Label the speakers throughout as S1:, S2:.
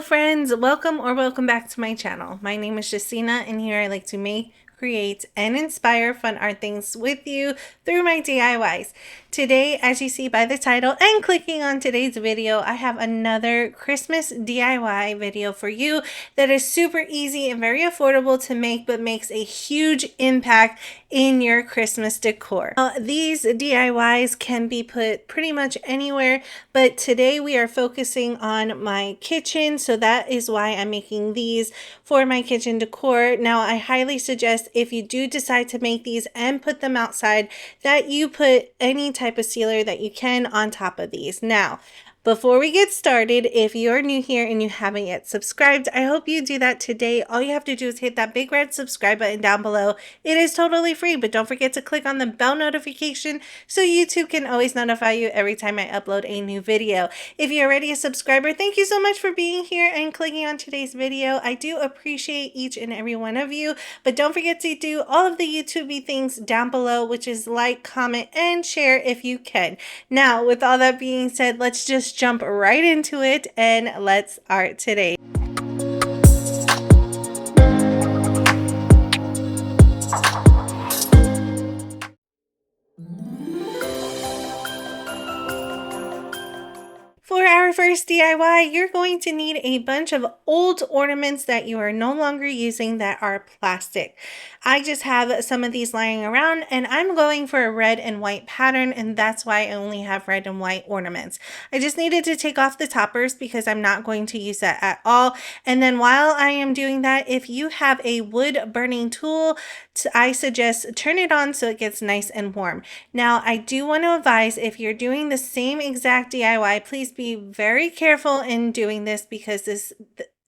S1: friends, welcome back to my channel. My name is Jacina, and here I like to make, create, and inspire fun art things with you through my DIYs. Today, as you see by the title and clicking on today's video, I have another Christmas DIY video for you that is super easy and very affordable to make, but makes a huge impact in your Christmas decor. These DIYs can be put pretty much anywhere, but today we are focusing on my kitchen, so that is why I'm making these for my kitchen decor. Now, I highly suggest if you do decide to make these and put them outside, that you put any type of sealer that you can on top of these. Now, before we get started, if you're new here and you haven't yet subscribed, I hope you do that today. All you have to do is hit that big red subscribe button down below. It is totally free, but don't forget to click on the bell notification so YouTube can always notify you every time I upload a new video. If you're already a subscriber, thank you so much for being here and clicking on today's video. I do appreciate each and every one of you, but don't forget to do all of the YouTubey things down below, which is like, comment, and share if you can. Now, with all that being said, let's just jump right into it and let's art today. For our first DIY, you're going to need a bunch of old ornaments that you are no longer using that are plastic. I just have some of these lying around, and I'm going for a red and white pattern, and that's why I only have red and white ornaments. I just needed to take off the toppers because I'm not going to use that at all. And then while I am doing that, if you have a wood burning tool, I suggest turn it on so it gets nice and warm. Now, I do want to advise, if you're doing the same exact DIY, please be very careful in doing this because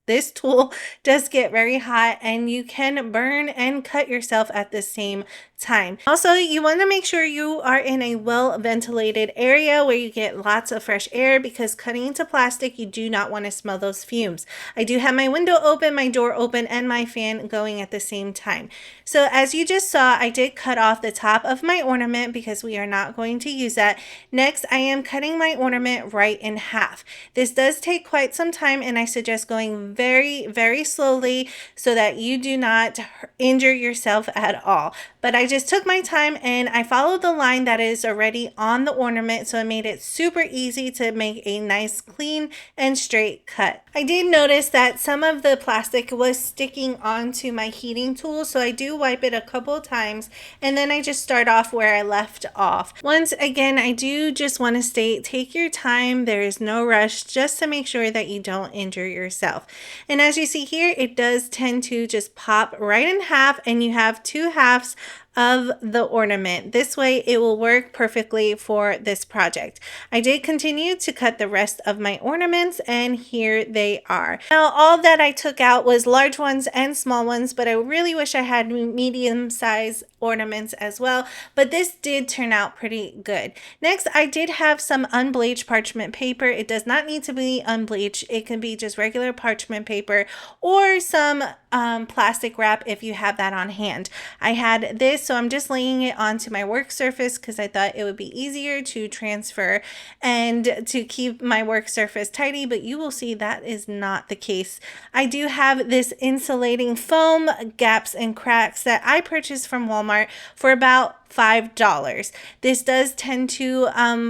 S1: this tool does get very hot and you can burn and cut yourself at the same time. Also, you want to make sure you are in a well ventilated area where you get lots of fresh air, because cutting into plastic, you do not want to smell those fumes. I do have my window open, my door open, and my fan going at the same time. So as you just saw, I did cut off the top of my ornament because we are not going to use that. Next, I am cutting my ornament right in half. This does take quite some time, and I suggest going very slowly so that you do not injure yourself at all. But I just took my time and I followed the line that is already on the ornament, so it made it super easy to make a nice clean and straight cut. I did notice that some of the plastic was sticking onto my heating tool, so I do wipe it a couple times and then I just start off where I left off. Once again, I do just want to state, take your time. There is no rush, just to make sure that you don't injure yourself. And as you see here, it does tend to just pop right in half, and you have two halves of the ornament. This way it will work perfectly for this project. I did continue to cut the rest of my ornaments, and here they are. Now, all that I took out was large ones and small ones, but I really wish I had medium size ornaments as well, but this did turn out pretty good. Next, I did have some unbleached parchment paper. It does not need to be unbleached. It can be just regular parchment paper or some plastic wrap if you have that on hand. I had this, so I'm just laying it onto my work surface because I thought it would be easier to transfer and to keep my work surface tidy, but you will see that is not the case. I do have this insulating foam gaps and cracks that I purchased from Walmart for about $5. This does tend to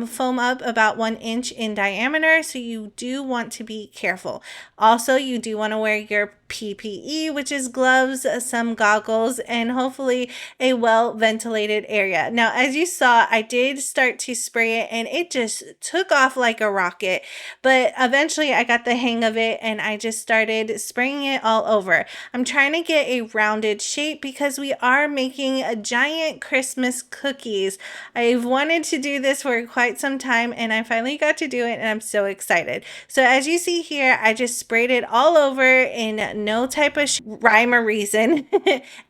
S1: foam up about 1 inch in diameter, so you do want to be careful. Also, you do want to wear your PPE, which is gloves, some goggles, and hopefully a well ventilated area. Now, as you saw, I did start to spray it and it just took off like a rocket, but eventually I got the hang of it and I just started spraying it all over. I'm trying to get a rounded shape because we are making a giant Christmas cookies. I've wanted to do this for quite some time and I finally got to do it, and I'm so excited. So as you see here, I just sprayed it all over in no type of rhyme or reason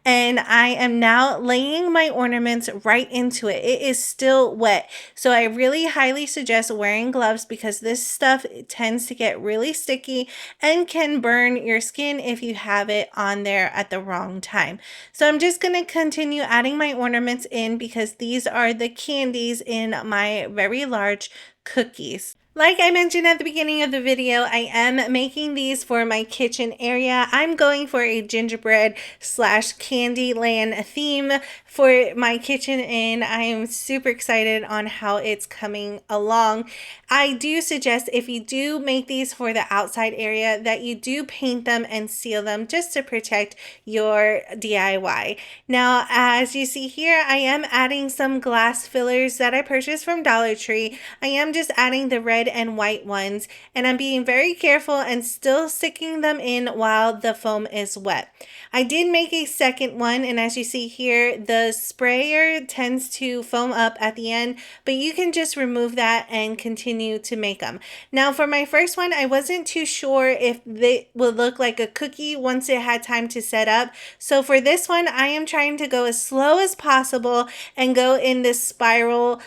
S1: and I am now laying my ornaments right into it. It is still wet, so I really highly suggest wearing gloves because this stuff tends to get really sticky and can burn your skin if you have it on there at the wrong time. So I'm just going to continue adding my ornaments in because these are the candies in my very large cookies. Like I mentioned at the beginning of the video, I am making these for my kitchen area. I'm going for a gingerbread slash Candyland theme for my kitchen, and I am super excited on how it's coming along. I do suggest, if you do make these for the outside area, that you do paint them and seal them just to protect your DIY. Now, as you see here, I am adding some glass fillers that I purchased from Dollar Tree. I am just adding the red and white ones, and I'm being very careful and still sticking them in while the foam is wet. I did make a second one, and as you see here, the sprayer tends to foam up at the end, but you can just remove that and continue to make them. Now for my first one, I wasn't too sure if they would look like a cookie once it had time to set up. So for this one, I am trying to go as slow as possible and go in this spiral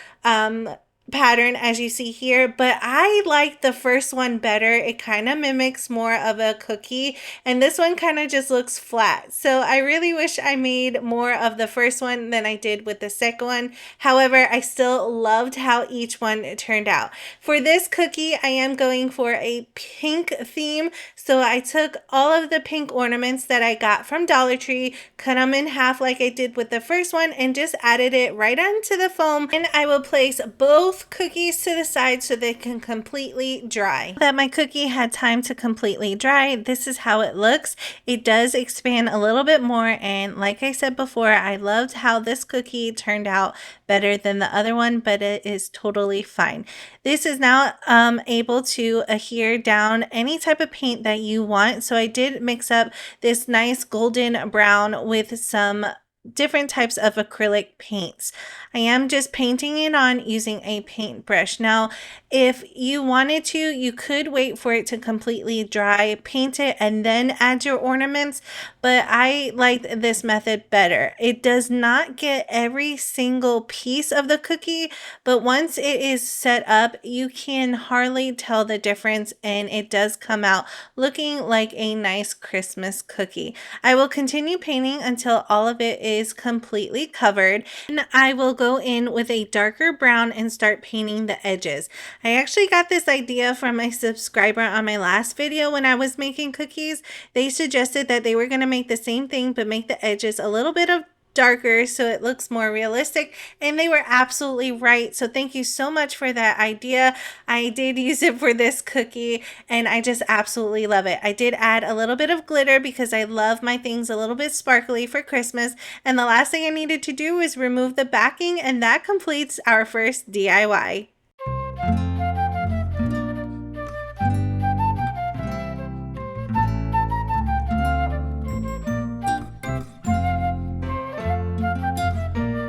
S1: pattern as you see here, but I like the first one better. It kind of mimics more of a cookie, and this one kind of just looks flat. So I really wish I made more of the first one than I did with the second one. However, I still loved how each one turned out. For this cookie, I am going for a pink theme, so I took all of the pink ornaments that I got from Dollar Tree, cut them in half like I did with the first one, and just added it right onto the foam. And I will place both cookies to the side so they can completely dry. That my cookie had time to completely dry, this is how it looks. It does expand a little bit more, and like I said before, I loved how this cookie turned out better than the other one, but it is totally fine. This is now able to adhere down any type of paint that you want. So I did mix up this nice golden brown with some different types of acrylic paints. I am just painting it on using a paintbrush. Now, if you wanted to, you could wait for it to completely dry, paint it, and then add your ornaments, but I liked this method better. It does not get every single piece of the cookie, but once it is set up, you can hardly tell the difference, and it does come out looking like a nice Christmas cookie. I will continue painting until all of it is completely covered, and I will go in with a darker brown and start painting the edges. I actually got this idea from a subscriber on my last video when I was making cookies. They suggested that they were going to make the same thing but make the edges a little bit of darker so it looks more realistic, and they were absolutely right. So thank you so much for that idea. I did use it for this cookie, and I just absolutely love it. I did add a little bit of glitter because I love my things a little bit sparkly for Christmas, and the last thing I needed to do was remove the backing, and that completes our first DIY.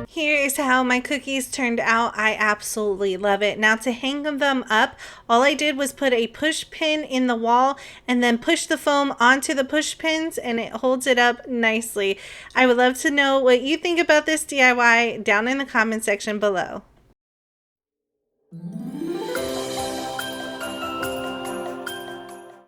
S1: Here is how my cookies turned out. I absolutely love it. Now to hang them up, all I did was put a push pin in the wall and then push the foam onto the push pins, and it holds it up nicely. I would love to know what you think about this DIY down in the comment section below.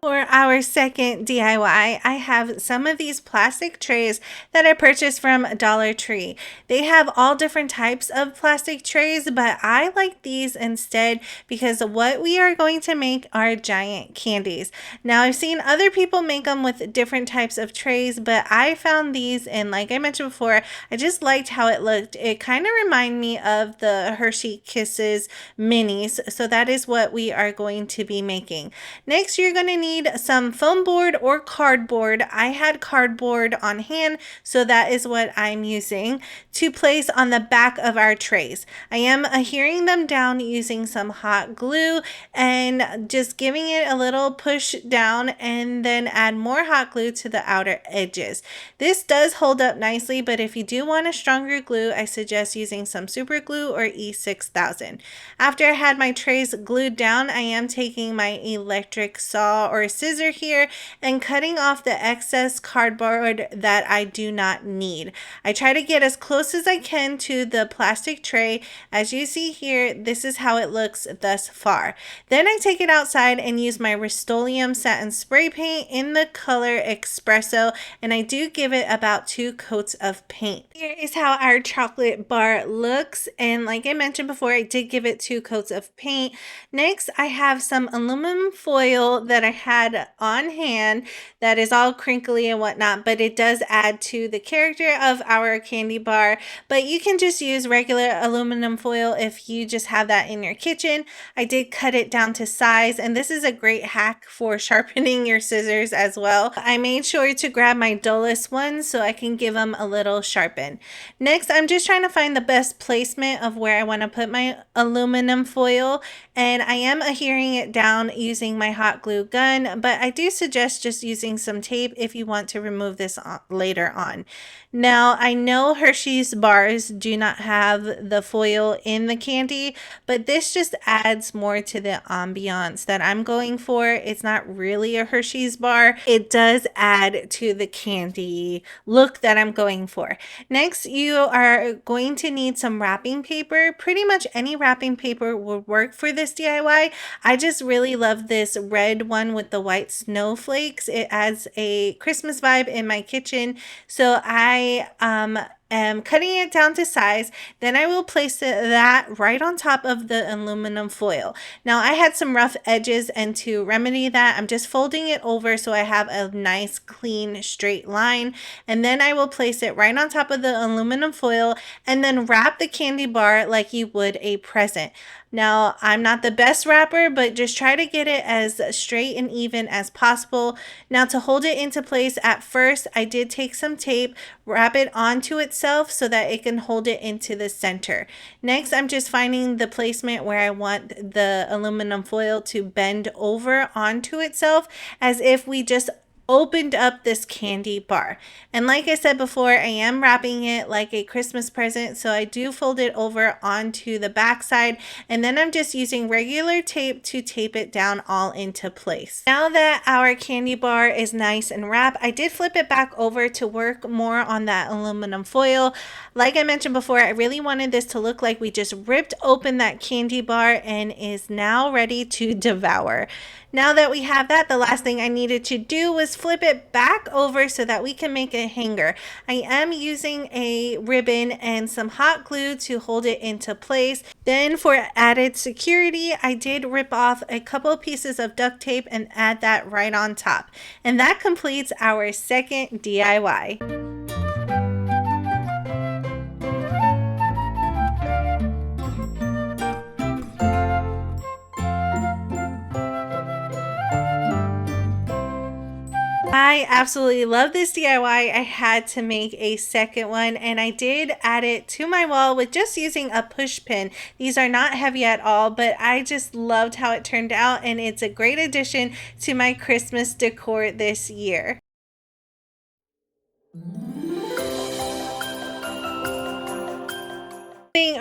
S1: For our second DIY, I have some of these plastic trays that I purchased from Dollar Tree. They have all different types of plastic trays, but I like these instead because what we are going to make are giant candies. Now, I've seen other people make them with different types of trays, but I found these, and like I mentioned before, I just liked how it looked. It kind of reminded me of the Hershey Kisses minis, so that is what we are going to be making. Next, you're going to need some foam board or cardboard. I had cardboard on hand, so that is what I'm using to place on the back of our trays. I am adhering them down using some hot glue and just giving it a little push down, and then add more hot glue to the outer edges. This does hold up nicely, but if you do want a stronger glue, I suggest using some super glue or E6000. After I had my trays glued down, I am taking my electric saw or or a scissor here and cutting off the excess cardboard that I do not need. I try to get as close as I can to the plastic tray. As you see here, this is how it looks thus far. Then I take it outside and use my Rust-Oleum satin spray paint in the color Espresso, and I do give it about 2 coats of paint. Here is how our chocolate bar looks, and like I mentioned before, I did give it 2 coats of paint. Next, I have some aluminum foil that I had on hand that is all crinkly and whatnot, but it does add to the character of our candy bar. But you can just use regular aluminum foil if you just have that in your kitchen. I did cut it down to size, and this is a great hack for sharpening your scissors as well. I made sure to grab my dullest ones so I can give them a little sharpen. Next, I'm just trying to find the best placement of where I want to put my aluminum foil, and I am adhering it down using my hot glue gun, but I do suggest just using some tape if you want to remove this later on. Now, I know Hershey's bars do not have the foil in the candy, but this just adds more to the ambiance that I'm going for. It's not really a Hershey's bar. It does add to the candy look that I'm going for. Next, you are going to need some wrapping paper. Pretty much any wrapping paper will work for this DIY. I just really love this red one with the white snowflakes. It adds a Christmas vibe in my kitchen. So I am cutting it down to size. Then I will place that right on top of the aluminum foil. Now I had some rough edges, and to remedy that, I'm just folding it over so I have a nice clean straight line, and then I will place it right on top of the aluminum foil and then wrap the candy bar like you would a present. Now, I'm not the best wrapper, but just try to get it as straight and even as possible. Now, to hold it into place, at first, I did take some tape, wrap it onto itself so that it can hold it into the center. Next, I'm just finding the placement where I want the aluminum foil to bend over onto itself, as if we just opened up this candy bar. And like I said before, I am wrapping it like a Christmas present, so I do fold it over onto the back side, and then I'm just using regular tape to tape it down all into place. Now that our candy bar is nice and wrapped, I did flip it back over to work more on that aluminum foil. Like I mentioned before, I really wanted this to look like we just ripped open that candy bar and is now ready to devour. Now that we have that, the last thing I needed to do was flip it back over so that we can make a hanger. I am using a ribbon and some hot glue to hold it into place. Then for added security, I did rip off a couple pieces of duct tape and add that right on top. And that completes our second DIY. I absolutely love this DIY. I had to make a second one, and I did add it to my wall with just using a push pin. These are not heavy at all, but I just loved how it turned out, and it's a great addition to my Christmas decor this year.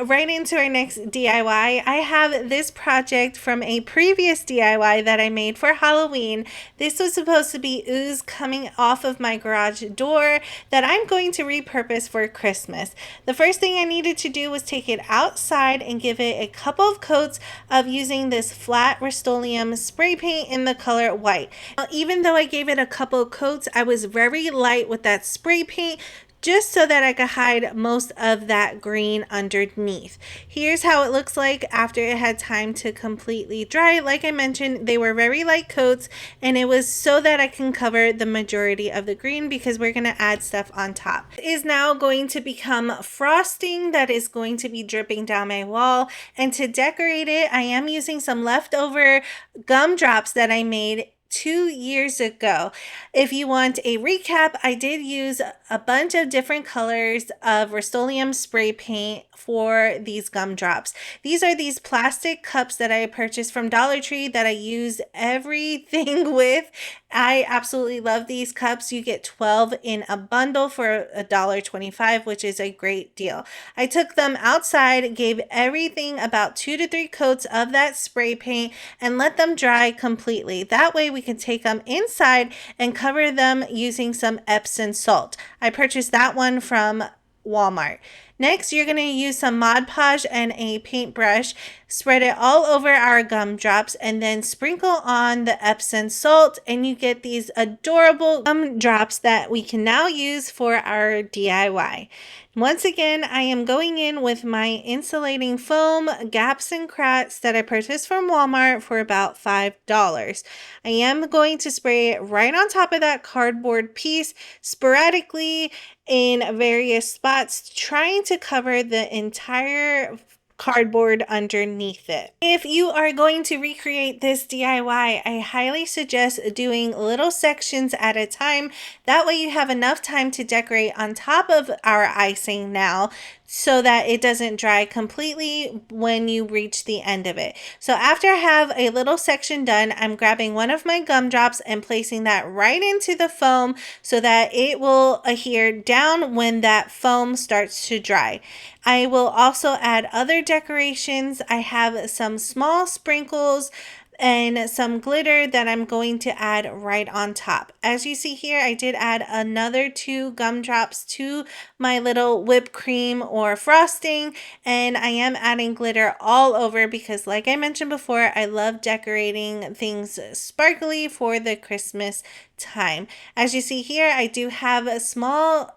S1: Right into our next DIY, I have this project from a previous DIY that I made for Halloween. This was supposed to be ooze coming off of my garage door that I'm going to repurpose for Christmas. The first thing I needed to do was take it outside and give it a couple of coats of using this flat Rust-Oleum spray paint in the color white. Now, even though I gave it a couple of coats, I was very light with that spray paint, just so that I could hide most of that green underneath. Here's how it looks like after it had time to completely dry. Like I mentioned, they were very light coats, and it was so that I can cover the majority of the green because we're going to add stuff on top. It is now going to become frosting that is going to be dripping down my wall, and to decorate it, I am using some leftover gumdrops that I made 2 years ago. If you want a recap, I did use a bunch of different colors of Rust-Oleum spray paint for these gumdrops. These are these plastic cups that I purchased from Dollar Tree that I use everything with. I absolutely love these cups. You get 12 in a bundle for $1.25, which is a great deal. I took them outside, gave everything about 2 to 3 coats of that spray paint, and let them dry completely. That way we can take them inside and cover them using some Epsom salt. I purchased that one from Walmart. Next, you're going to use some Mod Podge and a paintbrush. Spread it all over our gumdrops and then sprinkle on the Epsom salt, and you get these adorable gumdrops that we can now use for our DIY. Once again, I am going in with my insulating foam gaps and cracks that I purchased from Walmart for about $5. I am going to spray it right on top of that cardboard piece sporadically in various spots, trying to cover the entire cardboard underneath it. If you are going to recreate this DIY, I highly suggest doing little sections at a time. That way you have enough time to decorate on top of our icing now, so that it doesn't dry completely when you reach the end of it. So after I have a little section done, I'm grabbing one of my gumdrops and placing that right into the foam so that it will adhere down when that foam starts to dry. I will also add other decorations. I have some small sprinkles and some glitter that I'm going to add right on top. As you see here, I did add another 2 gumdrops to my little whipped cream or frosting, and I am adding glitter all over because, like I mentioned before, I love decorating things sparkly for the Christmas time. As you see here, I do have small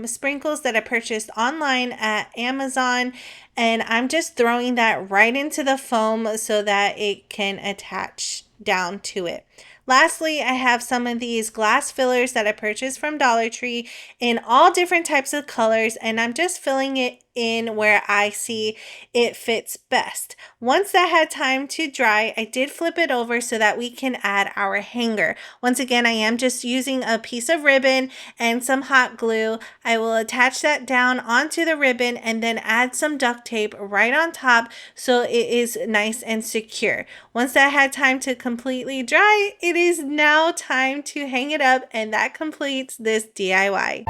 S1: sprinkles that I purchased online at Amazon, and I'm just throwing that right into the foam so that it can attach down to it. Lastly, I have some of these glass fillers that I purchased from Dollar Tree in all different types of colors, and I'm just filling it in where I see it fits best. Once that had time to dry, I did flip it over so that we can add our hanger. Once again, I am just using a piece of ribbon and some hot glue. I will attach that down onto the ribbon and then add some duct tape right on top so it is nice and secure. Once that had time to completely dry, it is now time to hang it up, and that completes this DIY.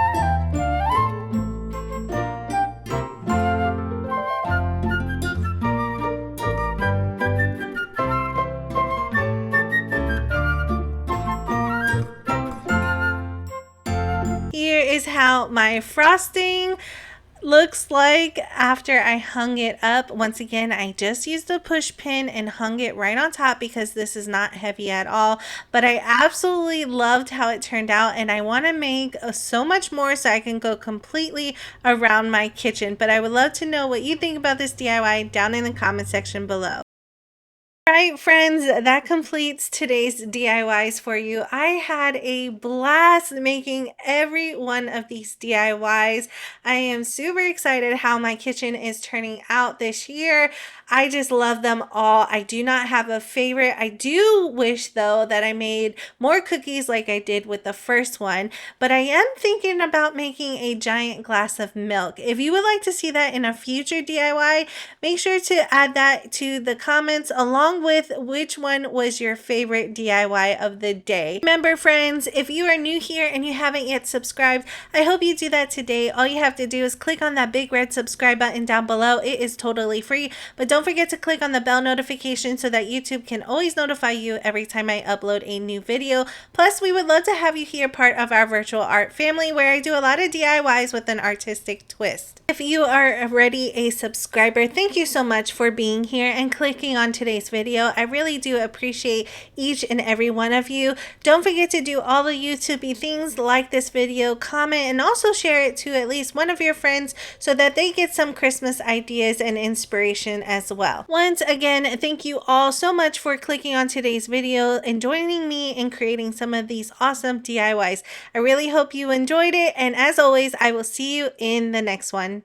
S1: Here is how my frosting looks like after I hung it up. Once again, I just used a push pin and hung it right on top because this is not heavy at all, but I absolutely loved how it turned out, and I want to make so much more so I can go completely around my kitchen. But I would love to know what you think about this DIY down in the comment section below. Alright friends, that completes today's DIYs for you. I had a blast making every one of these DIYs. I am super excited how my kitchen is turning out this year. I just love them all. I do not have a favorite. I do wish though that I made more cookies like I did with the first one, but I am thinking about making a giant glass of milk. If you would like to see that in a future DIY, make sure to add that to the comments along with which one was your favorite DIY of the day. Remember friends, if you are new here and you haven't yet subscribed, I hope you do that today. All you have to do is click on that big red subscribe button down below. It is totally free, but don't forget to click on the bell notification so that YouTube can always notify you every time I upload a new video. Plus, we would love to have you here part of our virtual art family where I do a lot of DIYs with an artistic twist. If you are already a subscriber, thank you so much for being here and clicking on today's video. I really do appreciate each and every one of you. Don't forget to do all the YouTubey things, like this video, comment, and also share it to at least one of your friends so that they get some Christmas ideas and inspiration as well. Once again, thank you all so much for clicking on today's video and joining me in creating some of these awesome DIYs. I really hope you enjoyed it, and as always, I will see you in the next one.